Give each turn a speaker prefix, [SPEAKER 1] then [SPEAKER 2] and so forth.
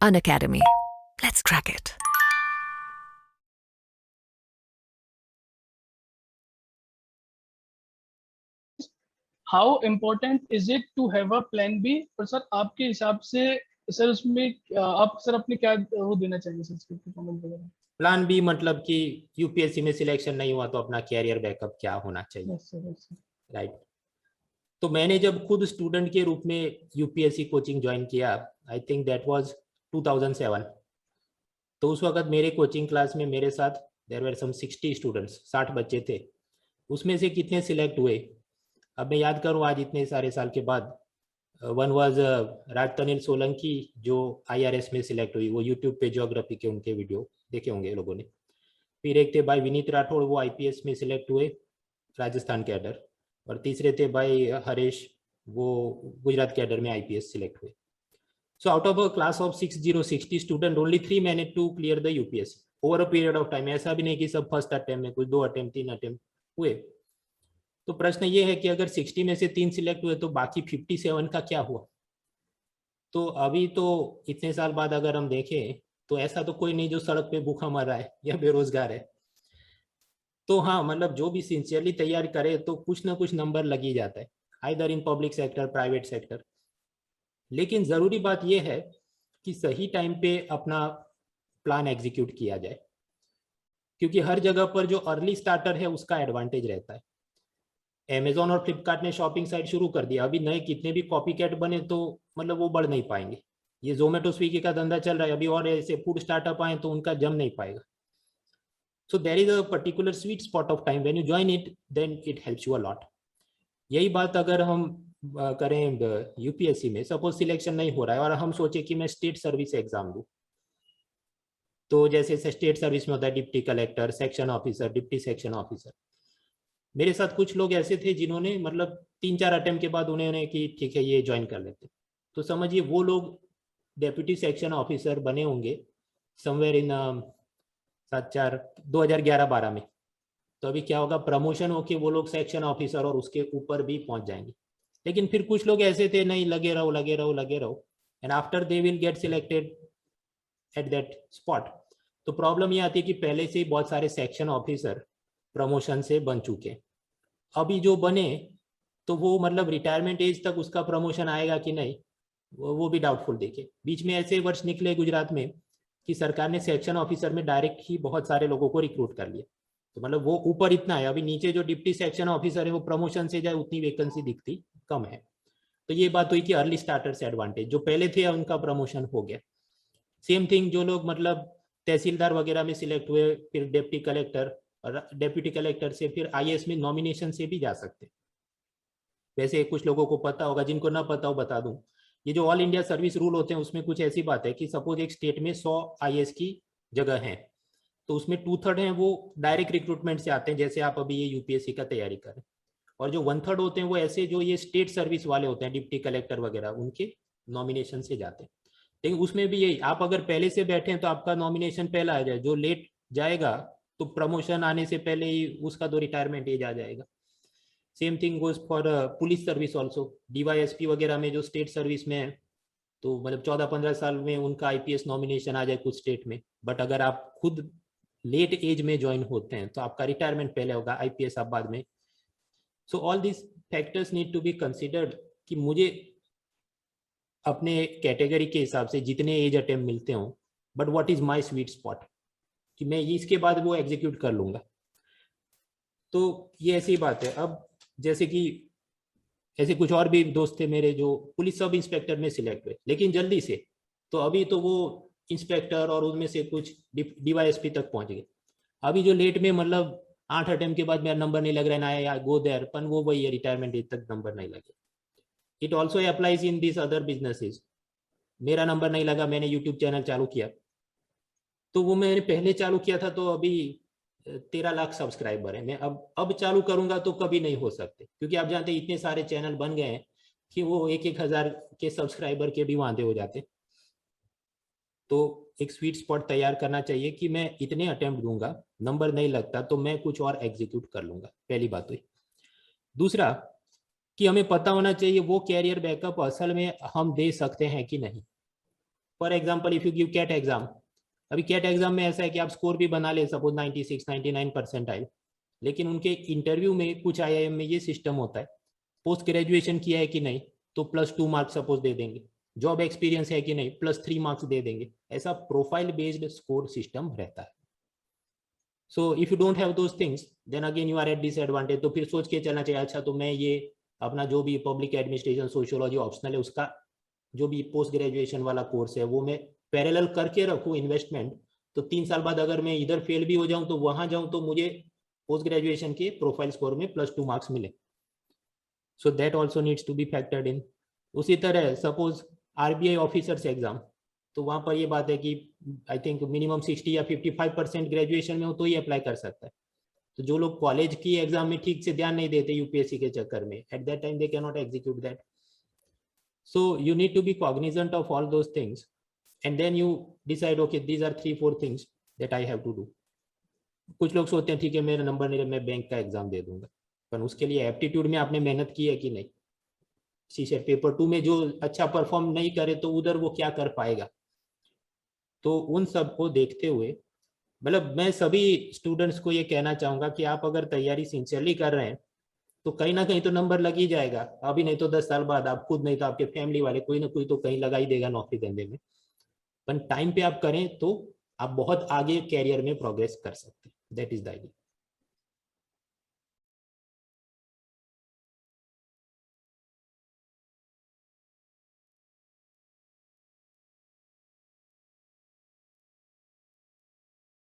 [SPEAKER 1] Unacademy. Let's crack it.
[SPEAKER 2] How important is it to have a plan B? और sir आपके हिसाब से sir उसमें आप सर अपने क्या वो देना चाहिए सर इसके कमेंट वगैरह?
[SPEAKER 3] प्लान बी मतलब कि यूपीएससी में सिलेक्शन नहीं हुआ तो अपना कैरियर बैकअप क्या होना चाहिए,
[SPEAKER 2] यस सर।
[SPEAKER 3] राइट। तो मैंने जब खुद स्टूडेंट के रूप में यूपीएससी कोचिंग ज्वाइन किया, आई थिंक दैट वाज 2007। तो उस वक्त मेरे कोचिंग क्लास में मेरे साथ देयर वर सम 60 स्टूडेंट्स, 60 बच्चे थे। उसमें से कितने सिलेक्ट हुए, अब मैं याद करूं आज इतने सारे साल के बाद, वन वाज राजतनिल सोलंकी जो आईआरएस में सिलेक्ट हुई, वो यूट्यूब पे ज्योग्राफी के उनके वीडियो देखे होंगे लोगों ने। फिर एक थे भाई विनीत राठौड़, वो आईपीएस में सिलेक्ट हुए, राजस्थान कैडर। और तीसरे थे भाई हरीश, वो गुजरात कैडर में आईपीएस सिलेक्ट हुए। So out of a class of 60 student, only 3 manage to clear the UPSC over a period of time. ऐसा भी नहीं कि सब फर्स्ट अटेम्प्ट में, कुछ 2 अटेम्प्ट 3 अटेम्प्ट हुए। तो प्रश्न ये है कि अगर 60 में से 3 सिलेक्ट हुए तो बाकी 57 का क्या हुआ? तो अभी तो इतने साल बाद अगर हम देखें तो ऐसा तो कोई नहीं जो सड़क पे भूखा मर रहा है या बेरोजगार है। तो हाँ, मतलब जो भी सिंसियरली तैयारी करे तो कुछ ना कुछ नंबर लग ही जाता है, either in public sector, private sector. लेकिन ज़रूरी बात यह है कि सही टाइम पे अपना प्लान एग्जीक्यूट किया जाए, क्योंकि हर जगह पर जो अर्ली स्टार्टर है उसका एडवांटेज रहता है। अमेजोन और फ्लिपकार्ट ने शॉपिंग साइट शुरू कर दिया, अभी नए कितने भी कॉपी कैट बने तो मतलब वो बढ़ नहीं पाएंगे। ये जोमेटो स्विगी का धंधा चल रहा है, अभी और ऐसे फूड स्टार्टअप आए तो उनका जम नहीं पाएगा। So there is a particular sweet spot of time, when you join it then it helps you a lot. यही बात अगर हम करें यूपीएससी में, सपोज सिलेक्शन नहीं हो रहा है और हम सोचे कि मैं स्टेट सर्विस एग्जाम दूं, तो जैसे स्टेट सर्विस में होता है deputy collector, section officer, deputy section officer. मेरे साथ कुछ लोग ऐसे थे जिन्होंने मतलब 3-4 अटेम्प्ट के बाद उन्होंने कि ठीक है ये ज्वाइन कर लेते, तो समझिए वो लोग डेप्यूटी सेक्शन ऑफिसर बने होंगे समवेयर इन 2011-12 में। तो अभी क्या होगा, प्रमोशन होके वो लोग सेक्शन ऑफिसर और उसके ऊपर भी पहुंच जाएंगे। लेकिन फिर कुछ लोग ऐसे थे, नहीं लगे रहो लगे रहो लगे रहो, and after they will get selected at that spot. तो प्रॉब्लम ये आती है कि पहले से ही बहुत सारे सेक्शन ऑफिसर प्रमोशन से बन चुके, अभी जो बने तो वो मतलब रिटायरमेंट एज तक उसका प्रमोशन आएगा कि नहीं, वो भी डाउटफुल। देखे बीच में ऐसे वर्ष निकले गुजरात में कि सरकार ने सेक्शन ऑफिसर में डायरेक्ट ही बहुत सारे लोगों को रिक्रूट कर लिया। तो मतलब वो ऊपर इतना है, अभी नीचे जो डिप्टी सेक्शन ऑफिसर है वो प्रमोशन से जाए उतनी वैकेंसी दिखती कम है। तो ये बात हुई कि अर्ली स्टार्टर से एडवांटेज, जो पहले थे उनका प्रमोशन हो गया। सेम थिंग जो लोग मतलब तहसीलदार वगैरह में सिलेक्ट हुए, फिर डिप्टी कलेक्टर, और डिप्टी कलेक्टर से फिर आईएएस में नॉमिनेशन से भी जा सकते। वैसे कुछ लोगों को पता होगा, जिनको ना पता हो बता दूं, ये जो ऑल इंडिया सर्विस रूल होते हैं उसमें कुछ ऐसी बात है कि सपोज एक स्टेट में 100 आईएएस की जगह है, तो उसमें 2/3 हैं वो डायरेक्ट रिक्रूटमेंट से आते हैं, जैसे आप अभी ये यूपीएससी का तैयारी करें। और जो 1/3 होते हैं वो ऐसे जो ये स्टेट सर्विस वाले होते हैं, डिप्टी कलेक्टर वगैरह, उनके नॉमिनेशन से जाते हैं। लेकिन उसमें भी यही, आप अगर पहले से बैठे हैं तो आपका नॉमिनेशन पहला आ जाए, जो लेट जाएगा तो प्रमोशन आने से पहले ही उसका तो रिटायरमेंट एज आ जाएगा। Same thing goes for police service also, DYSP वगैरह में जो स्टेट सर्विस में है, तो मतलब 14-15 साल में उनका आईपीएस नॉमिनेशन आ जाए कुछ स्टेट में। बट अगर आप खुद लेट एज में ज्वाइन होते हैं तो आपका रिटायरमेंट पहले होगा, आईपीएस आप बाद में। So all this factors need to be considered कि मुझे अपने कैटेगरी के हिसाब से जितने एज अटेम्प्ट मिलते हों, but what is my sweet spot, कि मैं इसके बाद वो एग्जीक्यूट कर लूंगा। तो ये ऐसी बात है। अब जैसे कि ऐसे कुछ और भी दोस्त थे मेरे जो पुलिस सब इंस्पेक्टर में सिलेक्ट हुए लेकिन जल्दी से, तो अभी तो वो इंस्पेक्टर और उनमें से कुछ डीवाईएसपी तक पहुंच गए। अभी जो लेट में मतलब 8 अटेम्प्ट के बाद मेरा नंबर नहीं लग रहा है ना, गो देयर, पन वो वही है, रिटायरमेंट एज तक नंबर नहीं लगे। It also applies in this other businesses. मेरा नंबर नहीं लगा, मैंने यूट्यूब चैनल चालू किया, तो वो मैंने पहले चालू किया था तो अभी 13 लाख सब्सक्राइबर है। मैं अब चालू करूंगा तो कभी नहीं हो सकते, क्योंकि आप जानते हैं इतने सारे चैनल बन गए हैं कि वो 1-1 हजार के सब्सक्राइबर के भी वांदे हो जाते। तो एक स्वीट स्पॉट तैयार करना चाहिए कि मैं इतने अटेम्प्ट दूंगा, नंबर नहीं लगता तो मैं कुछ और एग्जीक्यूट कर लूंगा, पहली बात हुई। दूसरा कि हमें पता होना चाहिए वो कैरियर बैकअप असल में हम दे सकते हैं कि नहीं। For example if you give CAT exam, अभी कैट एग्जाम में ऐसा है कि आप स्कोर भी बना ले, सपोज 96 99 परसेंटाइल, लेकिन उनके इंटरव्यू में कुछ IIM में ये सिस्टम होता है, पोस्ट ग्रेजुएशन किया है कि नहीं तो +2 मार्क्स सपोज दे देंगे, जॉब एक्सपीरियंस है कि नहीं +3 मार्क्स दे देंगे, ऐसा प्रोफाइल बेस्ड स्कोर सिस्टम रहता है। So if you don't have those things then again you are at disadvantage. तो फिर सोच के चलना चाहिए, अच्छा तो मैं ये अपना जो भी पब्लिक एडमिनिस्ट्रेशन सोशियोलॉजी ऑप्शनल है उसका जो भी पोस्ट ग्रेजुएशन वाला कोर्स है वो मैं पैरेलल करके रखूँ इन्वेस्टमेंट, तो 3 साल बाद अगर मैं इधर फेल भी हो जाऊं तो वहां जाऊं तो मुझे पोस्ट ग्रेजुएशन के प्रोफाइल स्कोर में +2 मार्क्स मिले। So that also needs to be factored in. उसी तरह सपोज RBI ऑफिसर्स एग्जाम, तो वहां पर ये बात है कि आई थिंक मिनिमम 60 या 55% ग्रेजुएशन में हो तो ही अप्लाई कर सकता है। तो जो लोग कॉलेज की एग्जाम में ठीक से ध्यान नहीं देते UPSC के चक्कर में, at that time they can not execute that. So you need to be cognizant of all those things and then you decide okay these are 3-4 things that I have to do. कुछ लोग सोचते हैं ठीक है मेरा number नहीं, मैं bank का एग्जाम दे दूंगा, पर उसके लिए एप्टीट्यूड में आपने मेहनत की है कि नहीं, CSET पेपर 2 में जो अच्छा परफॉर्म नहीं करे तो उधर वो क्या कर पाएगा। तो उन सब को देखते हुए मतलब मैं सभी स्टूडेंट्स को ये कहना चाहूंगा कि आप अगर तैयारी सिंसियरली कर रहे हैं तो कहीं ना कहीं तो नंबर लग ही जाएगा, अभी नहीं तो 10 साल बाद आप खुद नहीं तो आपके फैमिली वाले कोई ना कोई तो कहीं लगा ही देगा नौकरी धंधे में। पर टाइम पे आप करें तो आप बहुत आगे कैरियर में प्रोग्रेस कर सकते हैं। That is the idea.